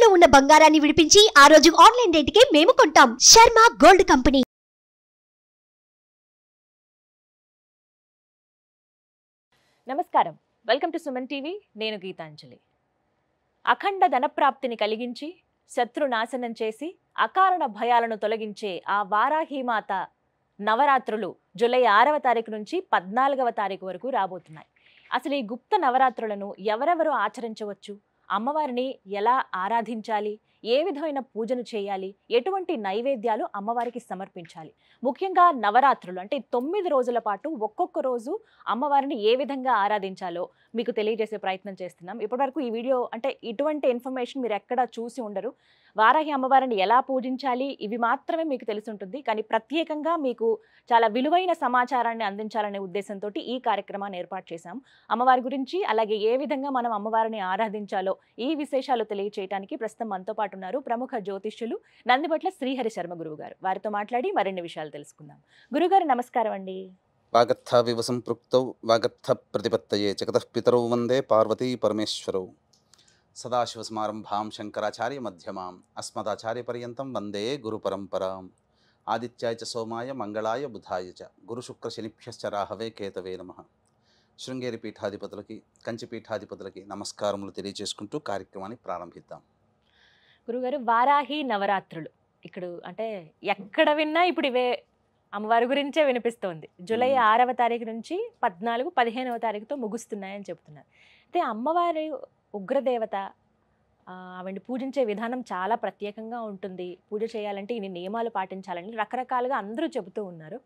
తాకట్టులో ఉన్న బంగారాన్ని విడిపించి ఆ రోజు ఆన్లైన్ రేటుకే మేము కొంటాం. Sharma gold company. నమస్కారం, వెల్కమ్ టు సుమన్ టీవీ. నేను గీతాంజలి. అఖండ ధనప్రాప్తిని కలిగించి శత్రునాశనం చేసి అకారణ భయాలను తొలగించే ఆ వారాహీమాత నవరాత్రులు జూలై 6వ తారీఖు నుంచి 14వ తారీఖు వరకు రాబోతున్నాయి. అసలు ఈ గుప్త నవరాత్రులను ఎవరెవరు ఆచరించవచ్చు, అమ్మవారిని ఎలా ఆరాధించాలి, ఏ విధమైన పూజను చేయాలి, ఎటువంటి నైవేద్యాలు అమ్మవారికి సమర్పించాలి, ముఖ్యంగా నవరాత్రులు అంటే 9 రోజుల పాటు ఒక్కొక్క రోజు అమ్మవారిని ఏ విధంగా ఆరాధించాలో మీకు తెలియజేసే ప్రయత్నం చేస్తున్నాం. ఇప్పటివరకు ఈ వీడియో అంటే ఇటువంటి ఇన్ఫర్మేషన్ మీరు ఎక్కడ చూసి ఉండరు. వారాహి అమ్మవారిని ఎలా పూజించాలి ఇవి మాత్రమే మీకు తెలిసి ఉంటుంది. కానీ ప్రత్యేకంగా మీకు చాలా విలువైన సమాచారాన్ని అందించాలనే ఉద్దేశంతో ఈ కార్యక్రమాన్ని ఏర్పాటు చేశాం. అమ్మవారి గురించి అలాగే ఏ విధంగా మనం అమ్మవారిని ఆరాధించాలో ఈ విశేషాలు తెలియచేయడానికి ప్రస్తుతం మనతో పాటు ఉన్నారు ప్రముఖ జ్యోతిష్యులు నందిబట్ల శ్రీహరి శర్మ గురువు గారు. వారితో మాట్లాడి మరిన్ని విషయాలు తెలుసుకుందాం. గురుగారు నమస్కారం అండి. వాగర్థ వివసంపృక్తౌ వాగర్థ ప్రతిపత్తయే జగతః పితరౌ వందే పార్వతీ పరమేశ్వరౌ. సదాశివసమారంభాం శంకరాచార్య మధ్యమాం అస్మదాచార్య పర్యంతం వందే గురు పరంపరాం. ఆదిత్యాయ చ సోమాయ మంగళాయ బుధాయ చ గురు శుక్ర శనిభ్యశ్చ రాహవే కేతవే నమః. శృంగేరి పీఠాధిపతులకి కంచి పీఠాధిపతులకి నమస్కారములు తెలియజేసుకుంటూ కార్యక్రమాన్ని ప్రారంభిద్దాం. గురుగారు, వారాహి నవరాత్రులు ఇక్కడ అంటే ఎక్కడ విన్నా ఇప్పుడు ఇవే అమ్మవారి గురించే వినిపిస్తోంది. జూలై 6వ తారీఖు నుంచి 14, 15వ తారీఖుతో ముగుస్తున్నాయని చెప్తున్నారు. అయితే అమ్మవారి ఉగ్రదేవత, ఆవిడ్ని పూజించే విధానం చాలా ప్రత్యేకంగా ఉంటుంది. పూజ చేయాలంటే ఇన్ని నియమాలు పాటించాలని రకరకాలుగా అందరూ చెబుతూ ఉన్నారు.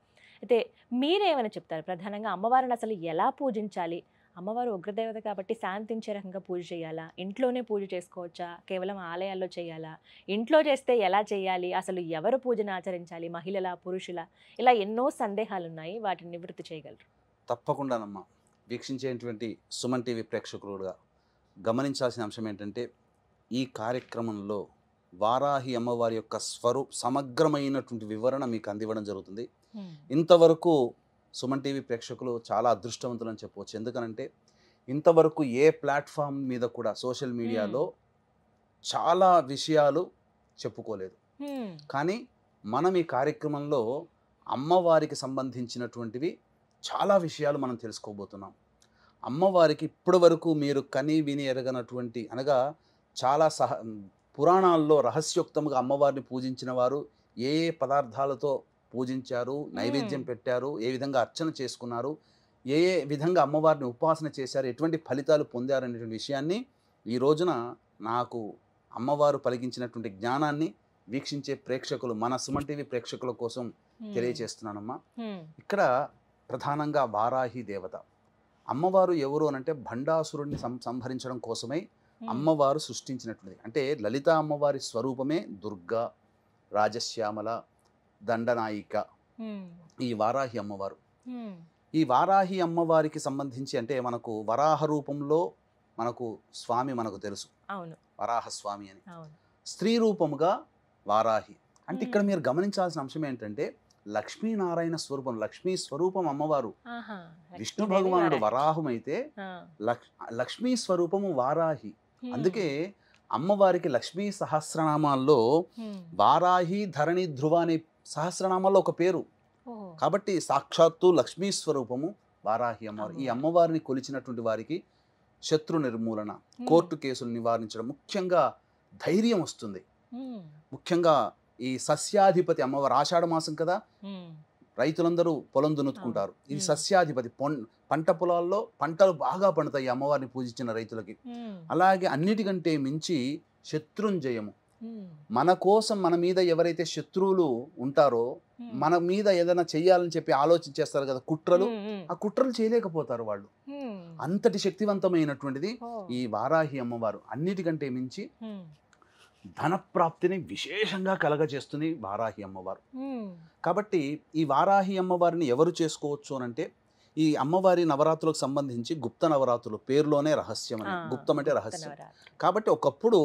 అయితే మీరేమైనా చెప్తారు? ప్రధానంగా అమ్మవారిని అసలు ఎలా పూజించాలి? అమ్మవారు ఉగ్రదేవత కాబట్టి శాంతించే రకంగా పూజ చేయాలా, ఇంట్లోనే పూజ చేసుకోవచ్చా, కేవలం ఆలయాల్లో చేయాలా, ఇంట్లో చేస్తే ఎలా చేయాలి, అసలు ఎవరు పూజను ఆచరించాలి, మహిళల పురుషుల, ఇలా ఎన్నో సందేహాలు ఉన్నాయి. వాటిని నివృత్తి చేయగలరు? తప్పకుండానమ్మా. వీక్షించేటువంటి సుమన్ టీవీ ప్రేక్షకులుగా గమనించాల్సిన అంశం ఏంటంటే, ఈ కార్యక్రమంలో వారాహి అమ్మవారి యొక్క సమగ్రమైనటువంటి వివరణ మీకు అందివ్వడం జరుగుతుంది. ఇంతవరకు సుమన్ టీవీ ప్రేక్షకులు చాలా అదృష్టవంతులు అని చెప్పవచ్చు. ఎందుకనంటే ఇంతవరకు ఏ ప్లాట్ఫామ్ మీద కూడా సోషల్ మీడియాలో చాలా విషయాలు చెప్పుకోలేదు. కానీ మనం ఈ కార్యక్రమంలో అమ్మవారికి సంబంధించినటువంటివి చాలా విషయాలు మనం తెలుసుకోబోతున్నాం. అమ్మవారికి ఇప్పటి వరకు మీరు కని విని ఎరగనటువంటి అనగా చాలా పురాణాల్లో రహస్యోక్తంగా అమ్మవారిని పూజించిన వారు ఏ ఏ పదార్థాలతో పూజించారు, నైవేద్యం పెట్టారు, ఏ విధంగా అర్చన చేసుకున్నారు, ఏ ఏ విధంగా అమ్మవారిని ఉపాసన చేశారు, ఎటువంటి ఫలితాలు పొందారు అనేటువంటి విషయాన్ని ఈ రోజున నాకు అమ్మవారు పలికించినటువంటి జ్ఞానాన్ని వీక్షించే ప్రేక్షకులు, మన సుమన్ టీవీ ప్రేక్షకుల కోసం తెలియజేస్తున్నానమ్మా. ఇక్కడ ప్రధానంగా వారాహి దేవత అమ్మవారు ఎవరు అనంటే భండాసురుడిని సంహరించడం కోసమై అమ్మవారు సృష్టించినటువంటిది. అంటే లలిత అమ్మవారి స్వరూపమే దుర్గా, రాజశ్యామల, దండనాయిక ఈ వారాహి అమ్మవారు. ఈ వారాహి అమ్మవారికి సంబంధించి అంటే మనకు వరాహ రూపంలో మనకు స్వామి మనకు తెలుసు, వరాహ స్వామి అని. స్త్రీ రూపముగా వారాహి అంటే ఇక్కడ మీరు గమనించాల్సిన అంశం ఏంటంటే లక్ష్మీనారాయణ స్వరూపం, లక్ష్మీ స్వరూపం అమ్మవారు. విష్ణు భగవానుడు వరాహం అయితే లక్ష్మీ స్వరూపము వారాహి. అందుకే అమ్మవారికి లక్ష్మీ సహస్రనామాల్లో వారాహి, ధరణి, ధ్రువ అనే సహస్రనామాల్లో ఒక పేరు. కాబట్టి సాక్షాత్తు లక్ష్మీ స్వరూపము వారాహి అమ్మవారు. ఈ అమ్మవారిని కొలిచినటువంటి వారికి శత్రు నిర్మూలన, కోర్టు కేసులు నివారించడం, ముఖ్యంగా ధైర్యం వస్తుంది. ముఖ్యంగా ఈ సస్యాధిపతి అమ్మవారు, ఆషాఢ మాసం కదా, రైతులందరూ పొలం దున్నుకుంటారు. ఇది సస్యాధిపతి, పంట పొలాల్లో పంటలు బాగా పండుతాయి అమ్మవారిని పూజించిన రైతులకి. అలాగే అన్నిటికంటే మించి శత్రుంజయము. మన కోసం మన మీద ఎవరైతే శత్రువులు ఉంటారో, మన మీద ఏదైనా చెయ్యాలని చెప్పి ఆలోచించేస్తారు కదా కుట్రలు, ఆ కుట్రలు చేయలేకపోతారు వాళ్ళు. అంతటి శక్తివంతమైనటువంటిది ఈ వారాహి అమ్మవారు. అన్నిటికంటే మించి ధనప్రాప్తిని విశేషంగా కలగజేస్తుంది వారాహి అమ్మవారు. కాబట్టి ఈ వారాహి అమ్మవారిని ఎవరు చేసుకోవచ్చు అనంటే, ఈ అమ్మవారి నవరాత్రులకు సంబంధించి గుప్త నవరాత్రులు పేరులోనే రహస్యం అని, గుప్తం అంటే రహస్యం. కాబట్టి ఒకప్పుడు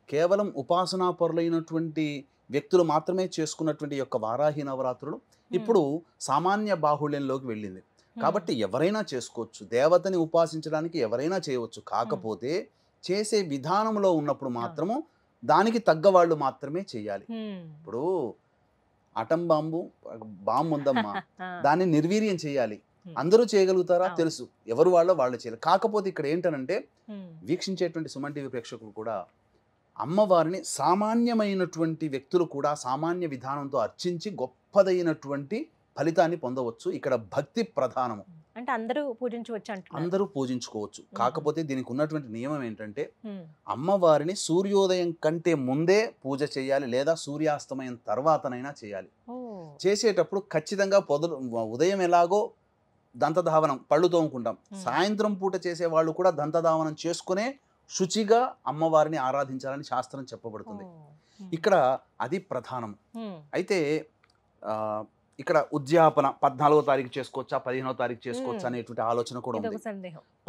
కేవలం ఉపాసనా పరులైనటువంటి వ్యక్తులు మాత్రమే చేసుకున్నటువంటి యొక్క వారాహి నవరాత్రులు ఇప్పుడు సామాన్య బాహుళ్యంలోకి వెళ్ళింది. కాబట్టి ఎవరైనా చేసుకోవచ్చు, దేవతని ఉపాసించడానికి ఎవరైనా చేయవచ్చు. కాకపోతే చేసే విధానంలో ఉన్నప్పుడు మాత్రము దానికి తగ్గ వాళ్ళు మాత్రమే చేయాలి. ఇప్పుడు అటం బాంబు ఉందమ్మా, దాన్ని నిర్వీర్యం చేయాలి. అందరూ చేయగలుగుతారా? తెలుసు, ఎవరు వాళ్ళు చేయాలి. కాకపోతే ఇక్కడ ఏంటనంటే వీక్షించేటువంటి సుమన్ టీవీ ప్రేక్షకులు కూడా అమ్మవారిని సామాన్యమైనటువంటి వ్యక్తులు కూడా సామాన్య విధానంతో అర్చించి గొప్పదైనటువంటి ఫలితాన్ని పొందవచ్చు. ఇక్కడ భక్తి ప్రధానము, అంటే అందరూ పూజించవచ్చు అంటున్నారు. అందరూ పూజించుకోవచ్చు. కాకపోతే దీనికి ఉన్నటువంటి నియమం ఏంటంటే అమ్మవారిని సూర్యోదయం కంటే ముందే పూజ చేయాలి, లేదా సూర్యాస్తమయం తర్వాతనైనా చేయాలి. చేసేటప్పుడు ఖచ్చితంగా ఉదయం ఎలాగో దంతధావనం, పళ్ళు తోముకుంటాం, సాయంత్రం పూట చేసే వాళ్ళు కూడా దంతధావనం చేసుకునే శుచిగా అమ్మవారిని ఆరాధించాలని శాస్త్రం చెప్పబడుతుంది. ఇక్కడ అది ప్రధానం. అయితే ఇక్కడ ఉద్యాపన 14వ తారీఖు చేసుకోవచ్చా, 15వ తారీఖు చేసుకోవచ్చా అనేటువంటి ఆలోచన కూడా ఉంది.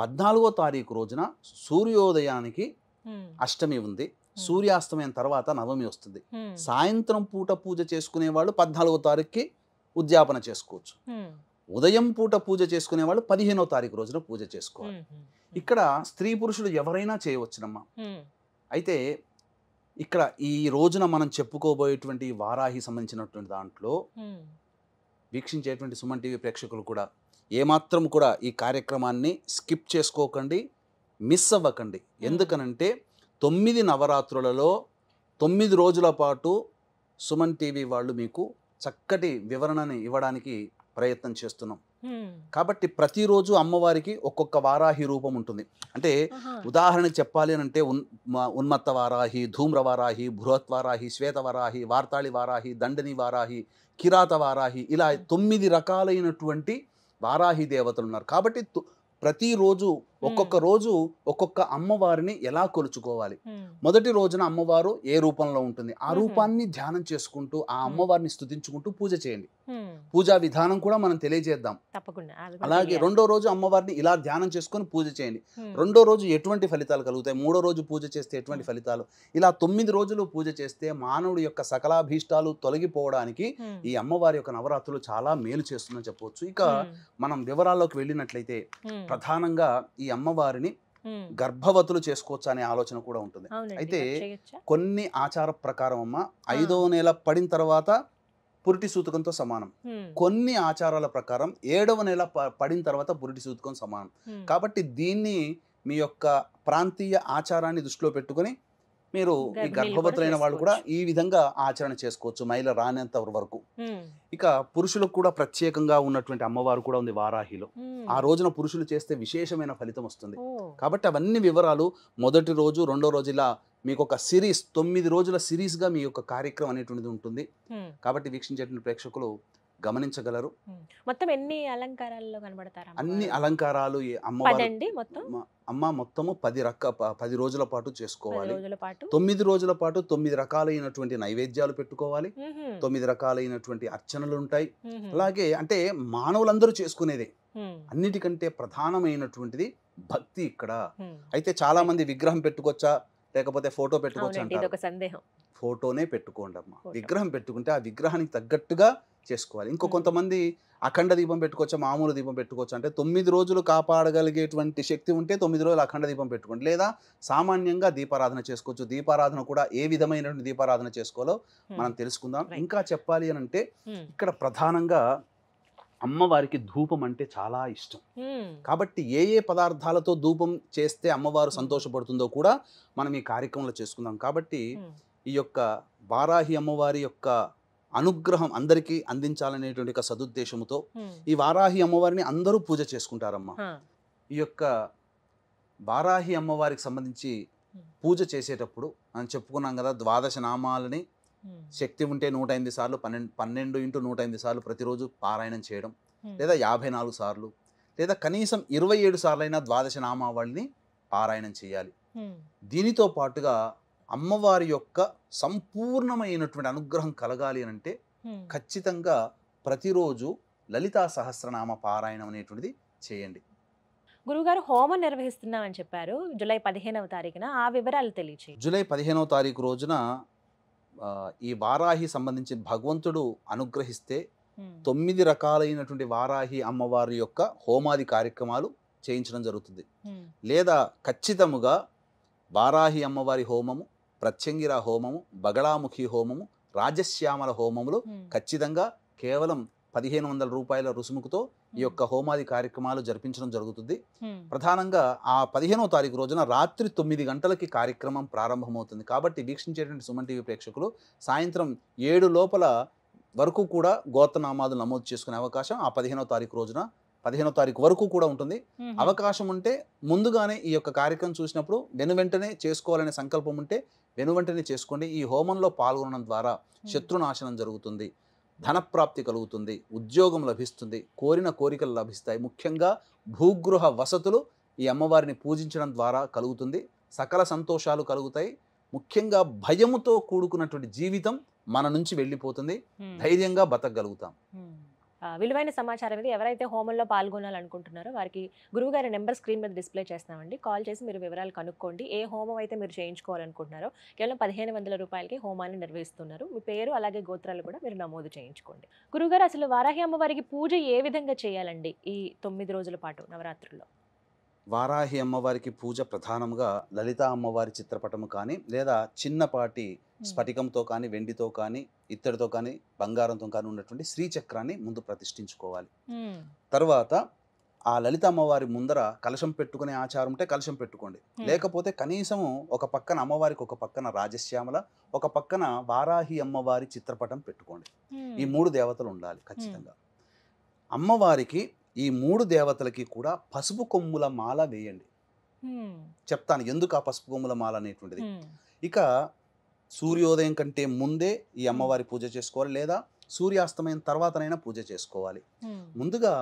14వ తారీఖు రోజున సూర్యోదయానికి అష్టమి ఉంది, సూర్యాస్తమయం తర్వాత నవమి వస్తుంది. సాయంత్రం పూట పూజ చేసుకునే వాళ్ళు 14వ తారీఖుకి ఉద్యాపన చేసుకోవచ్చు. ఉదయం పూట పూజ చేసుకునే వాళ్ళు 15వ తారీఖు రోజున పూజ చేసుకోవాలి. ఇక్కడ స్త్రీ పురుషులు ఎవరైనా చేయవచ్చునమ్మా. అయితే ఇక్కడ ఈ రోజున మనం చెప్పుకోబోయేటువంటి వారాహి సంబంధించినటువంటి దాంట్లో వీక్షించేటువంటి సుమన్ టీవీ ప్రేక్షకులు కూడా ఏమాత్రం కూడా ఈ కార్యక్రమాన్ని స్కిప్ చేసుకోకండి, మిస్ అవ్వకండి. ఎందుకనంటే 9 నవరాత్రులలో 9 రోజుల పాటు సుమన్ టీవీ వాళ్ళు మీకు చక్కటి వివరణని ఇవ్వడానికి ప్రయత్నం చేస్తున్నాం. కాబట్టి ప్రతిరోజు అమ్మవారికి ఒక్కొక్క వారాహి రూపం ఉంటుంది. అంటే ఉదాహరణకు చెప్పాలి అని అంటే ఉన్మత్త వారాహి, ధూమ్ర వారాహి, బృహత్ వారాహి, శ్వేత వారాహి, వార్తాళి వారాహి, దండని వారాహి, కిరాత వారాహి, ఇలా 9 రకాలైనటువంటి వారాహి దేవతలు ఉన్నారు. కాబట్టి ప్రతిరోజు ఒక్కొక్క రోజు ఒక్కొక్క అమ్మవారిని ఎలా కొలుచుకోవాలి. మొదటి రోజున అమ్మవారు ఏ రూపంలో ఉంటుంది, ఆ రూపాన్ని ధ్యానం చేసుకుంటూ ఆ అమ్మవారిని స్తుతించుకుంటూ పూజ చేయండి. పూజా విధానం కూడా మనం తెలియజేద్దాం. అలాగే రెండో రోజు అమ్మవారిని ఇలా ధ్యానం చేసుకొని పూజ చేయండి. రెండో రోజు ఎటువంటి ఫలితాలు కలుగుతాయి, మూడో రోజు పూజ చేస్తే ఎటువంటి ఫలితాలు, ఇలా 9 రోజులు పూజ చేస్తే మానవుడి యొక్క సకలాభీష్టాలు తొలగిపోవడానికి ఈ అమ్మవారి యొక్క నవరాత్రులు చాలా మేలు చేస్తుందని చెప్పవచ్చు. ఇక మనం వివరాల్లోకి వెళ్ళినట్లయితే ప్రధానంగా ఈ అమ్మవారిని గర్భవతులు చేసుకోవచ్చు అనే ఆలోచన కూడా ఉంటుంది. అయితే కొన్ని ఆచార ప్రకారం అమ్మ 5వ నెల పడిన తర్వాత పురిటి సూతకంతో సమానం, కొన్ని ఆచారాల ప్రకారం 7వ నెల పడిన తర్వాత పురిటి సూతకం సమానం. కాబట్టి దీన్ని మీ యొక్క ప్రాంతీయ ఆచారాన్ని దృష్టిలో పెట్టుకొని మీరు ఈ గర్భవతులైన వాళ్ళు కూడా ఈ విధంగా ఆచరణ చేసుకోవచ్చు మైల రానంత వరకు. ఇక పురుషులకు కూడా ప్రత్యేకంగా ఉన్నటువంటి అమ్మవారు కూడా ఉంది వారాహిలో. ఆ రోజున పురుషులు చేస్తే విశేషమైన ఫలితం వస్తుంది. కాబట్టి అవన్నీ వివరాలు మొదటి రోజు రెండో రోజు ఇలా మీకు ఒక సిరీస్ 9 రోజుల సిరీస్గా మీ యొక్క కార్యక్రమం అనేటువంటిది ఉంటుంది. కాబట్టి వీక్షించేటువంటి ప్రేక్షకులు గమనించగలరు. మొత్తం ఎన్ని అలంకారాల్లో కనబడతారు? అన్ని అలంకారాలు అమ్మ మొత్తము 10 రోజుల పాటు చేసుకోవాలి. 9 రోజుల పాటు 9 రకాలైనటువంటి నైవేద్యాలు పెట్టుకోవాలి, 9 రకాలైనటువంటి అర్చనలు ఉంటాయి. అలాగే అంటే మానవులందరూ చేసుకునేదే. అన్నిటికంటే ప్రధానమైనటువంటిది భక్తి ఇక్కడ. అయితే చాలా మంది విగ్రహం పెట్టుకోవచ్చా లేకపోతే ఫోటో పెట్టుకోవచ్చా అంటారు. ఫోటోనే పెట్టుకోండి అమ్మ. విగ్రహం పెట్టుకుంటే ఆ విగ్రహానికి తగ్గట్టుగా చేసుకోవాలి. ఇంకో కొంతమంది అఖండ దీపం పెట్టుకోవచ్చా మామూలు దీపం పెట్టుకోవచ్చు అంటే 9 రోజులు కాపాడగలిగేటువంటి శక్తి ఉంటే 9 రోజులు అఖండ దీపం పెట్టుకోండి, లేదా సామాన్యంగా దీపారాధన చేసుకోవచ్చు. దీపారాధన కూడా ఏ విధమైనటువంటి దీపారాధన చేసుకోవాలో మనం తెలుసుకుందాం. ఇంకా చెప్పాలి అని అంటే ఇక్కడ ప్రధానంగా అమ్మవారికి ధూపం అంటే చాలా ఇష్టం. కాబట్టి ఏ పదార్థాలతో ధూపం చేస్తే అమ్మవారు సంతోషపడుతుందో కూడా మనం ఈ కార్యక్రమంలో చేసుకుందాం. కాబట్టి ఈ యొక్క వారాహి అమ్మవారి యొక్క అనుగ్రహం అందరికీ అందించాలనేటువంటి ఒక సదుద్దేశంతో ఈ వారాహి అమ్మవారిని అందరూ పూజ చేసుకుంటారమ్మా. ఈ యొక్క వారాహి అమ్మవారికి సంబంధించి పూజ చేసేటప్పుడు మనం చెప్పుకున్నాం కదా, 12 నామాలని శక్తి ఉంటే 108 సార్లు 12 × 108 సార్లు ప్రతిరోజు పారాయణం చేయడం, లేదా 54 సార్లు, లేదా కనీసం 27 సార్లైనా 12 నామావళిని పారాయణం చేయాలి. దీనితో పాటుగా అమ్మవారి యొక్క సంపూర్ణమైనటువంటి అనుగ్రహం కలగాలి అని అంటే ఖచ్చితంగా ప్రతిరోజు లలితా సహస్రనామ పారాయణం అనేటువంటిది చేయండి. గురుగారు హోమం నిర్వహిస్తున్నామని చెప్పారు జూలై 15వ తారీఖున, ఆ వివరాలు తెలియచేయండి. జూలై 15వ తారీఖు రోజున ఈ వారాహి సంబంధించి భగవంతుడు అనుగ్రహిస్తే 9 రకాలైనటువంటి వారాహి అమ్మవారి యొక్క హోమాది కార్యక్రమాలు చేయించడం జరుగుతుంది. లేదా ఖచ్చితముగా వారాహి అమ్మవారి హోమము ప్రత్యంగిర హోమము, బగళాముఖి హోమము, రాజశ్యామల హోమములు ఖచ్చితంగా కేవలం 1500 రూపాయల రుసుముకుతో ఈ యొక్క హోమాది కార్యక్రమాలు జరిపించడం జరుగుతుంది. ప్రధానంగా ఆ 15వ తారీఖు రోజున రాత్రి 9 గంటలకి కార్యక్రమం ప్రారంభమవుతుంది. కాబట్టి వీక్షించేటువంటి సుమన్ టీవీ ప్రేక్షకులు సాయంత్రం 7 లోపల వరకు కూడా గోత్రనామాలు నమోదు చేసుకునే అవకాశం ఆ 15వ తారీఖు రోజున 15వ తారీఖు వరకు కూడా ఉంటుంది. అవకాశం ఉంటే ముందుగానే ఈ యొక్క కార్యక్రమం చూసినప్పుడు వెనువెంటనే చేసుకోవాలనే సంకల్పం ఉంటే వెనువెంటనే చేసుకోండి. ఈ హోమంలో పాల్గొనడం ద్వారా శత్రునాశనం జరుగుతుంది, ధనప్రాప్తి కలుగుతుంది, ఉద్యోగం లభిస్తుంది, కోరిన కోరికలు లభిస్తాయి. ముఖ్యంగా భూగృహ వసతులు ఈ అమ్మవారిని పూజించడం ద్వారా కలుగుతుంది. సకల సంతోషాలు కలుగుతాయి. ముఖ్యంగా భయముతో కూడుకున్నటువంటి జీవితం మన నుంచి వెళ్ళిపోతుంది. ధైర్యంగా బతకగలుగుతాం. విలువైన సమాచారం ఇది. ఎవరైతే హోమంలో పాల్గొనాలనుకుంటున్నారో వారికి గురువుగారి నెంబర్ స్క్రీన్ మీద డిస్ప్లే చేస్తామండి. కాల్ చేసి మీరు వివరాలు కనుక్కోండి. ఏ హోమం అయితే మీరు చేయించుకోవాలనుకుంటున్నారో కేవలం 1500 రూపాయలకి హోమాన్ని నిర్వహిస్తున్నారు. మీ పేరు అలాగే గోత్రాలు కూడా మీరు నమోదు చేయించుకోండి. గురువుగారు, అసలు వారాహి అమ్మవారికి పూజ ఏ విధంగా చేయాలండి ఈ 9 రోజుల పాటు నవరాత్రుల్లో? వారాహి అమ్మవారికి పూజ ప్రధానంగా లలితా అమ్మవారి చిత్రపటము కానీ లేదా చిన్నపాటి స్ఫటికంతో కానీ వెండితో కానీ ఇత్తడితో కానీ బంగారంతో కానీ ఉన్నటువంటి శ్రీచక్రాన్ని ముందు ప్రతిష్ఠించుకోవాలి. తర్వాత ఆ లలిత అమ్మవారి ముందర కలశం పెట్టుకునే ఆచారం ఉంటే కలశం పెట్టుకోండి. లేకపోతే కనీసము ఒక పక్కన అమ్మవారికి ఒక పక్కన రాజశ్యామల, ఒక పక్కన వారాహి అమ్మవారి చిత్రపటం పెట్టుకోండి. ఈ 3 దేవతలు ఉండాలి ఖచ్చితంగా. అమ్మవారికి ఈ 3 దేవతలకి కూడా పసుపు కొమ్ముల మాల వేయండి. చెప్తాను ఎందుకు ఆ పసుపు కొమ్ముల మాల అనేటువంటిది. ఇక సూర్యోదయం కంటే ముందే ఈ అమ్మవారి పూజ చేసుకోవాలి, లేదా సూర్యాస్తమయం తర్వాతనైనా పూజ చేసుకోవాలి. ముందుగా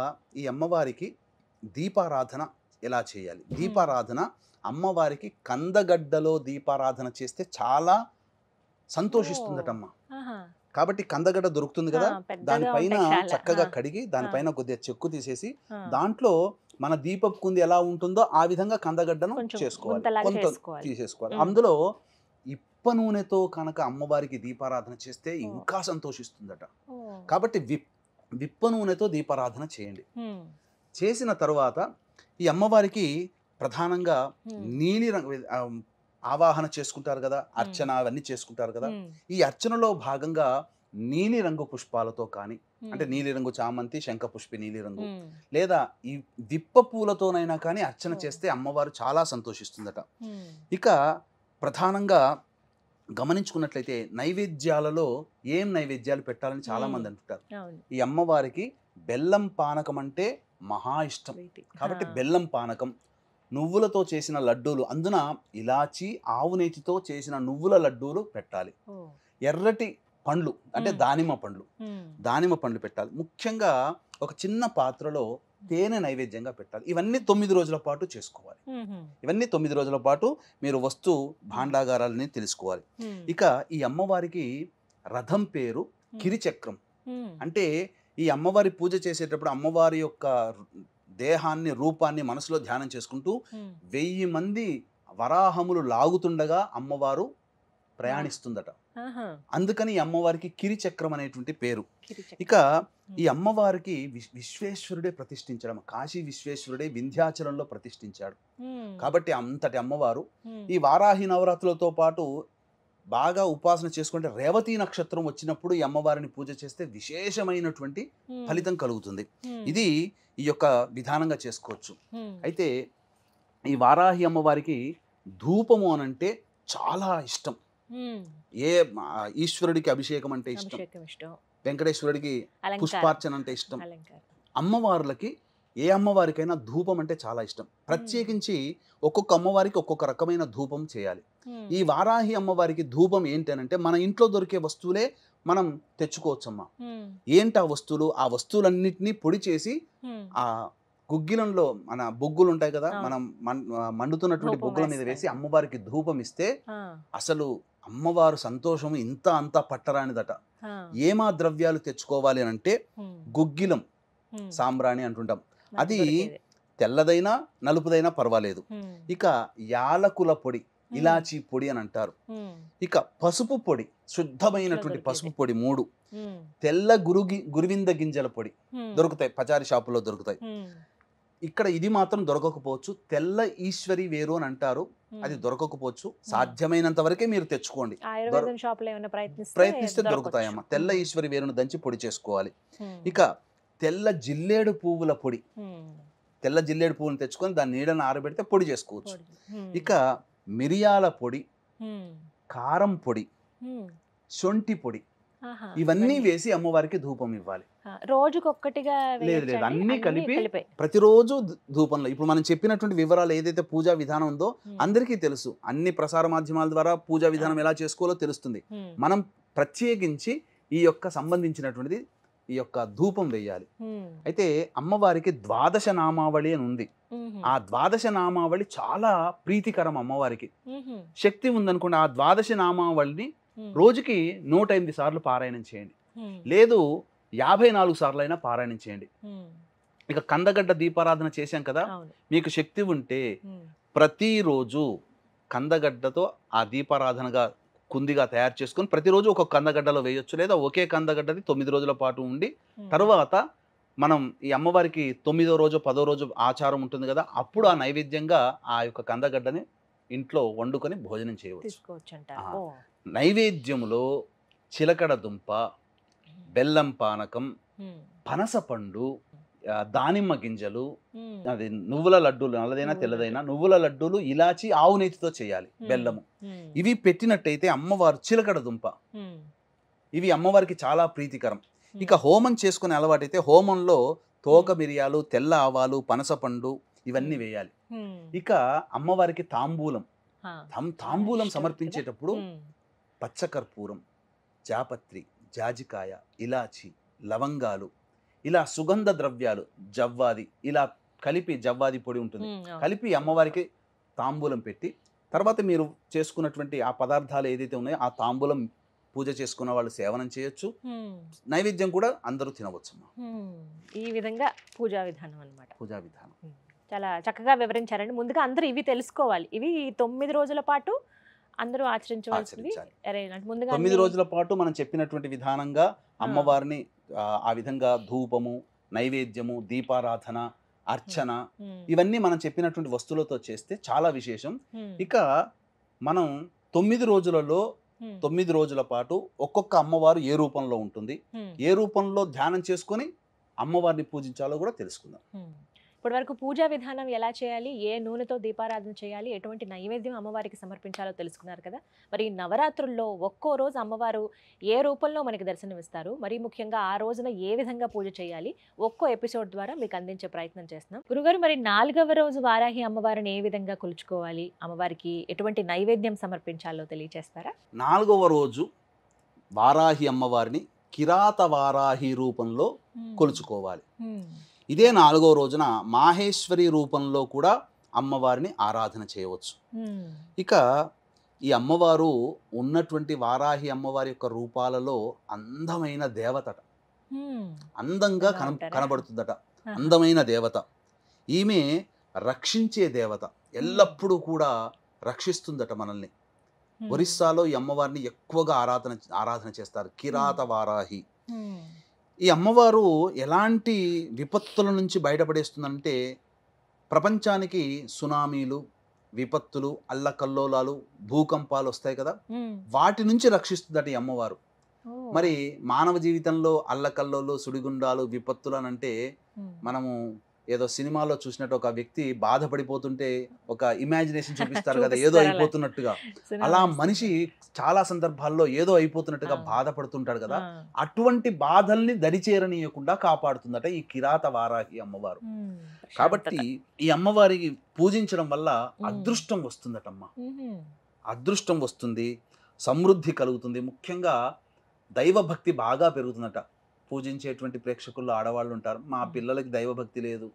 ఈ అమ్మవారికి దీపారాధన ఎలా చేయాలి? దీపారాధన అమ్మవారికి కందగడ్డలో దీపారాధన చేస్తే చాలా సంతోషిస్తుందటమ్మ. కాబట్టి కందగడ్డ దొరుకుతుంది కదా, దానిపైన చక్కగా కడిగి దానిపైన కొద్దిగా చెక్కు తీసేసి దాంట్లో మన దీపపు కుంది ఎలా ఉంటుందో ఆ విధంగా కందగడ్డను చేసుకోవాలి, కొంత తీసేసుకోవాలి. అందులో ఇప్ప నూనెతో కనుక అమ్మవారికి దీపారాధన చేస్తే ఇంకా సంతోషిస్తుందట. కాబట్టి విప్ప నూనెతో దీపారాధన చేయండి. చేసిన తర్వాత ఈ అమ్మవారికి ప్రధానంగా నీలి రంగు ఆవాహన చేసుకుంటారు కదా, అర్చన అవన్నీ చేసుకుంటారు కదా. ఈ అర్చనలో భాగంగా నీలి రంగు పుష్పాలతో కానీ, అంటే నీలిరంగు చామంతి, శంఖపుష్పి నీలిరంగు, లేదా ఈ విప్ప పూలతోనైనా కానీ అర్చన చేస్తే అమ్మవారు చాలా సంతోషిస్తుందట. ఇక ప్రధానంగా గమనించుకున్నట్లయితే నైవేద్యాలలో ఏం నైవేద్యాలు పెట్టాలని చాలా మంది అంటుంటారు. ఈ అమ్మవారికి బెల్లం పానకం అంటే మహా ఇష్టం. కాబట్టి బెల్లం పానకం, నువ్వులతో చేసిన లడ్డూలు, అందున ఇలాచి ఆవు నేతితో చేసిన నువ్వుల లడ్డూలు పెట్టాలి. ఎర్రటి పండ్లు అంటే దానిమ్మ పండ్లు పెట్టాలి. ముఖ్యంగా ఒక చిన్న పాత్రలో తేనె నైవేద్యంగా పెట్టాలి. ఇవన్నీ 9 రోజుల పాటు చేసుకోవాలి. ఇవన్నీ 9 రోజుల పాటు మీరు వస్తు భాండాగారాలని తెలుసుకోవాలి. ఇక ఈ అమ్మవారికి రథం పేరు కిరిచక్రం. అంటే ఈ అమ్మవారి పూజ చేసేటప్పుడు అమ్మవారి యొక్క దేహాన్ని, రూపాన్ని మనసులో ధ్యానం చేసుకుంటూ 1000 మంది వరాహములు లాగుతుండగా అమ్మవారు ప్రయాణిస్తుందట. అందుకని ఈ అమ్మవారికి కిరిచక్రం అనేటువంటి పేరు. ఇక ఈ అమ్మవారికి విశ్వేశ్వరుడే ప్రతిష్ఠించడం, కాశీ విశ్వేశ్వరుడే వింధ్యాచలంలో ప్రతిష్ఠించాడు. కాబట్టి అంతటి అమ్మవారు ఈ వారాహి నవరాత్రులతో పాటు బాగా ఉపాసన చేసుకుంటే రేవతి నక్షత్రం వచ్చినప్పుడు ఈ అమ్మవారిని పూజ చేస్తే విశేషమైనటువంటి ఫలితం కలుగుతుంది. ఇది ఈ యొక్క విధానంగా చేసుకోవచ్చు. అయితే ఈ వారాహి అమ్మవారికి ధూపము అనంటే చాలా ఇష్టం. ఏ ఈశ్వరుడికి అభిషేకం అంటే ఇష్టం, వెంకటేశ్వరుడికి పుష్పార్చన అంటే ఇష్టం. అమ్మవార్లకి ఏ అమ్మవారికైనా ధూపం అంటే చాలా ఇష్టం. ప్రత్యేకించి ఒక్కొక్క అమ్మవారికి ఒక్కొక్క రకమైన ధూపం చేయాలి. ఈ వారాహి అమ్మవారికి ధూపం ఏంటనంటే మన ఇంట్లో దొరికే వస్తువులే మనం తెచ్చుకోవచ్చమ్మా. ఏంటి ఆ వస్తువులు? ఆ వస్తువులన్నిటినీ పొడి చేసి ఆ గుగ్గిలంలో మన బొగ్గులు ఉంటాయి కదా, మనం మండుతున్నటువంటి బొగ్గుల మీద వేసి అమ్మవారికి ధూపం ఇస్తే అసలు అమ్మవారు సంతోషము ఇంత అంతా పట్టరానిదట. ఏమా ద్రవ్యాలు తెచ్చుకోవాలి అని అంటే గుగ్గిలం, సాంబ్రాణి అంటుంటాం. అది తెల్లదైనా నలుపుదైనా పర్వాలేదు. ఇక యాలకుల పొడి, ఇలాచీ పొడి అని అంటారు. ఇక పసుపు పొడి, శుద్ధమైనటువంటి పసుపు పొడి 3, తెల్ల గురువింద గింజల పొడి దొరుకుతాయి, పచారీ షాపులో దొరుకుతాయి. ఇక్కడ ఇది మాత్రం దొరకకపోవచ్చు, తెల్ల ఈశ్వరి వేరు అని అంటారు, అది దొరకకపోవచ్చు. సాధ్యమైనంత వరకే మీరు తెచ్చుకోండి, ఆయుర్వేదం షాప్ లో ఏమైనా ప్రయత్నిస్తే దొరుకుతాయమ్మా. తెల్ల ఈశ్వరి వేరును దంచి పొడి చేసుకోవాలి. ఇక తెల్ల జిల్లేడు పువ్వుల పొడి, తెల్ల జిల్లేడు పువ్వును తెచ్చుకొని దాన్ని నీడను ఆరబెడితే పొడి చేసుకోవచ్చు. ఇక మిరియాల పొడి, కారం పొడి, శొంఠి పొడి, ఇవన్నీ వేసి అమ్మవారికి ధూపం ఇవ్వాలి. రోజుకొక్కటిగా లేదు లేదు, అన్ని కలిపి ప్రతిరోజు ధూపంలో. ఇప్పుడు మనం చెప్పినటువంటి వివరాలు ఏదైతే పూజా విధానం ఉందో అందరికీ తెలుసు, అన్ని ప్రసార మాధ్యమాల ద్వారా పూజా విధానం ఎలా చేసుకోవాలో తెలుస్తుంది. మనం ప్రత్యేకించి ఈ యొక్క సంబంధించినటువంటిది ఈ యొక్క ధూపం వేయాలి. అయితే అమ్మవారికి ద్వాదశ నామావళి అని ఉంది. ఆ ద్వాదశ నామావళి చాలా ప్రీతికరం అమ్మవారికి. శక్తి ఉందనుకోండి, ఆ ద్వాదశ నామావళిని రోజుకి 108 సార్లు పారాయణం చేయండి, లేదు 54 సార్లు అయినా పారాయణం చేయండి. ఇక కందగడ్డ దీపారాధన చేశాం కదా, మీకు శక్తి ఉంటే ప్రతిరోజు కందగడ్డతో ఆ దీపారాధనగా కుందిగా తయారు చేసుకొని ప్రతిరోజు ఒక కందగడ్డలో వేయొచ్చు, లేదా ఒకే కందగడ్డది 9 రోజుల పాటు ఉండి తర్వాత మనం ఈ అమ్మవారికి 9వ రోజు 10వ రోజు ఆచారం ఉంటుంది కదా, అప్పుడు ఆ నైవేద్యంగా ఆ యొక్క కందగడ్డని ఇంట్లో వండుకొని భోజనం చేయవచ్చు. నైవేద్యములో చిలకడ దుంప, బెల్లం పానకం, పనసపండు, దానిమ్మ గింజలు, అది నువ్వుల లడ్డూలు, నల్లదైనా తెల్లదైనా నువ్వుల లడ్డూలు, ఇలాచి, ఆవు నేతితో చేయాలి, బెల్లము, ఇవి పెట్టినట్టయితే అమ్మవారు చిలకడ దుంప, ఇవి అమ్మవారికి చాలా ప్రీతికరం. ఇక హోమం చేసుకునే అలవాటైతే హోమంలో తోక మిరియాలు, తెల్ల ఆవాలు, పనసపండు ఇవన్నీ వేయాలి. ఇక అమ్మవారికి తాంబూలం సమర్పించేటప్పుడు పచ్చకర్పూరం, జాపత్రి, జాజికాయ, ఇలాచి, లవంగాలు, ఇలా సుగంధ ద్రవ్యాలు, జవ్వాది, ఇలా కలిపి, జవ్వాది పొడి ఉంటుంది, కలిపి అమ్మవారికి తాంబూలం పెట్టి తర్వాత మీరు చేసుకున్నటువంటి ఆ పదార్థాలు ఏదైతే ఉన్నాయో ఆ తాంబూలం పూజ చేసుకున్న వాళ్ళు సేవనం చేయొచ్చు, నైవేద్యం కూడా అందరూ తినవచ్చు. ఈ విధంగా పూజా విధానం అన్నమాట. పూజా విధానం చాలా చక్కగా వివరించారండి. ముందుగా అందరూ ఇవి తెలుసుకోవాలి, ఇవి 9 రోజుల పాటు అందరూ ఆచరించవలసింది. 9 రోజుల పాటు మనం చెప్పినటువంటి విధానంగా అమ్మవారిని ఆ విధంగా ధూపము, నైవేద్యము, దీపారాధన, అర్చన, ఇవన్నీ మనం చెప్పినటువంటి వస్తువులతో చేస్తే చాలా విశేషం. ఇక మనం 9 రోజులలో 9 రోజుల పాటు ఒక్కొక్క అమ్మవారు ఏ రూపంలో ఉంటుంది, ఏ రూపంలో ధ్యానం చేసుకొని అమ్మవారిని పూజించాలో కూడా తెలుసుకుందాం. ఇప్పటి వరకు పూజా విధానం ఎలా చేయాలి, ఏ నూనెతో దీపారాధన చేయాలి, ఎటువంటి నైవేద్యం అమ్మవారికి సమర్పించాలో తెలుసుకున్నారు కదా. మరి నవరాత్రుల్లో ఒక్కో రోజు అమ్మవారు ఏ రూపంలో మనకి దర్శనమిస్తారు, మరి ముఖ్యంగా ఆ రోజున ఏ విధంగా పూజ చేయాలి, ఒక్కో ఎపిసోడ్ ద్వారా మీకు అందించే ప్రయత్నం చేస్తున్నాం. గురుగారు, మరి 4వ రోజు వారాహి అమ్మవారిని ఏ విధంగా కొలుచుకోవాలి, అమ్మవారికి ఎటువంటి నైవేద్యం సమర్పించాలో తెలియజేస్తారా? 4వ రోజు వారాహి అమ్మవారిని కిరాత వారాహి రూపంలో కొలుచుకోవాలి. ఇదే 4వ రోజున మాహేశ్వరి రూపంలో కూడా అమ్మవారిని ఆరాధన చేయవచ్చు. ఇక ఈ అమ్మవారు ఉన్నటువంటి వారాహి అమ్మవారి యొక్క రూపాలలో అందమైన దేవతట, అందంగా కనబడుతుందట, అందమైన దేవత. ఈమె రక్షించే దేవత, ఎల్లప్పుడూ కూడా రక్షిస్తుందట మనల్ని. ఒరిస్సాలో ఈ అమ్మవారిని ఎక్కువగా ఆరాధన చేస్తారు, కిరాత వారాహి. ఈ అమ్మవారు ఎలాంటి విపత్తుల నుంచి బయటపడేస్తుందంటే, ప్రపంచానికి సునామీలు, విపత్తులు, అల్లకల్లోలాలు, భూకంపాలు వస్తాయి కదా, వాటి నుంచి రక్షిస్తుందట ఈ అమ్మవారు. మరి మానవ జీవితంలో అల్లకల్లోలు, సుడిగుండాలు, విపత్తులు అని అంటే మనము ఏదో సినిమాలో చూసినట్టు ఒక వ్యక్తి బాధపడిపోతుంటే ఒక ఇమాజినేషన్ చూపిస్తారు కదా, ఏదో అయిపోతున్నట్టుగా. అలా మనిషి చాలా సందర్భాల్లో ఏదో అయిపోతున్నట్టుగా బాధపడుతుంటాడు కదా, అటువంటి బాధల్ని దరిచేరనీయకుండా కాపాడుతుందట ఈ కిరాత వారాహి అమ్మవారు. కాబట్టి ఈ అమ్మవారికి పూజించడం వల్ల అదృష్టం వస్తుందటమ్మా, అదృష్టం వస్తుంది, సమృద్ధి కలుగుతుంది. ముఖ్యంగా దైవభక్తి బాగా పెరుగుతుందట. పూజించేటువంటి ప్రేక్షకుల్లో ఆడవాళ్ళు ఉంటారు, మా పిల్లలకి దైవభక్తి లేదు,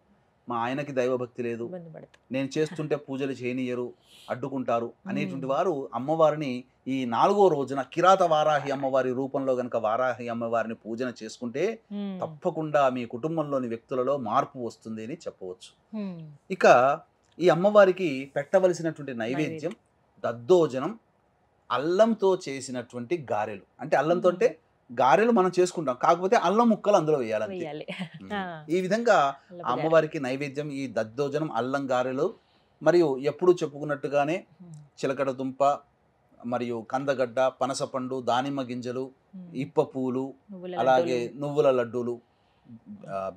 మా ఆయనకి దైవభక్తి లేదు, నేను చేస్తుంటే పూజలు చేయనియరు, అడ్డుకుంటారు అనేటువంటి వారు అమ్మవారిని ఈ 4వ రోజున కిరాత వారాహి అమ్మవారి రూపంలో గనక వారాహి అమ్మవారిని పూజన చేసుకుంటే తప్పకుండా మీ కుటుంబంలోని వ్యక్తులలో మార్పు వస్తుంది అని చెప్పవచ్చు. ఇక ఈ అమ్మవారికి పెట్టవలసినటువంటి నైవేద్యం దద్దోజనం, అల్లంతో చేసినటువంటి గారెలు. అంటే అల్లంతో అంటే గారెలు మనం చేసుకుంటాం, కాకపోతే అల్లం ముక్కలు అందులో వేయాలి. వేయాలి. ఆ, ఈ విధంగా అల్లపు ఆ అమ్మవారికి నైవేద్యం ఈ దద్దోజనం అల్లం గారెలు, మరియు ఎప్పుడు చెప్పుకున్నట్టుగానే చిలకడ దుంప మరియు కందగడ్డ, పనసపండు, దానిమ్మ గింజలు, ఇప్ప పూలు, నువ్వుల అలాగే లడ్డూలు. నువ్వుల లడ్డూలు,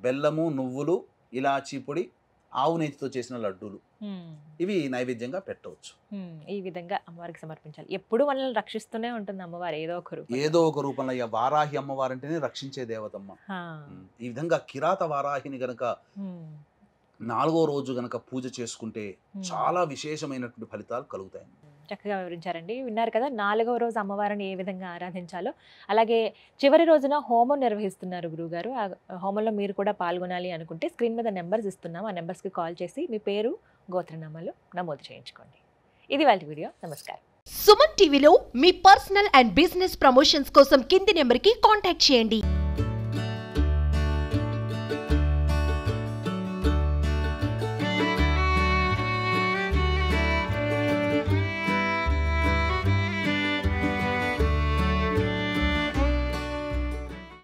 బెల్లము, నువ్వులు, ఇలాచీ పొడి, ఆవు నెయ్యితో చేసిన లడ్డూలు, ఉమ్, ఇవి నైవేద్యంగా పెట్టవచ్చు. ఈ విధంగా అమ్మవారికి సమర్పించాలి. ఎప్పుడు మనల్ని రక్షిస్తూనే ఉంటుంది అమ్మవారు ఏదో ఒక రూపంలో. ఏదో ఒక రూపంలో ఇక వారాహి అమ్మవారంటేనే రక్షించే దేవతమ్మ. ఆ, ఈ విధంగా కిరాత వారాహిని గనక ఉమ్, 4వ రోజు గనక పూజ చేసుకుంటే ఉమ్. చాలా విశేషమైనటువంటి ఫలితాలు కలుగుతాయి. చక్కగా వివరించారండి. విన్నారు కదా 4వ రోజు అమ్మవారిని ఏ విధంగా ఆరాధించాలో. అలాగే చివరి రోజున హోమం నిర్వహిస్తున్నారు గురువుగారు. ఆ హోమంలో మీరు కూడా పాల్గొనాలి అనుకుంటే స్క్రీన్ మీద నెంబర్స్ ఇస్తున్నాం. ఆ నెంబర్స్కి కాల్ చేసి మీ పేరు, గోత్రనామాలు నమోదు చేయించుకోండి. ఇది వాళ్ళ వీడియో. నమస్కారం. సుమన్ టీవీలో మీ పర్సనల్ అండ్ బిజినెస్ ప్రమోషన్స్ కోసం కింది నెంబర్కి కాంటాక్ట్ చేయండి.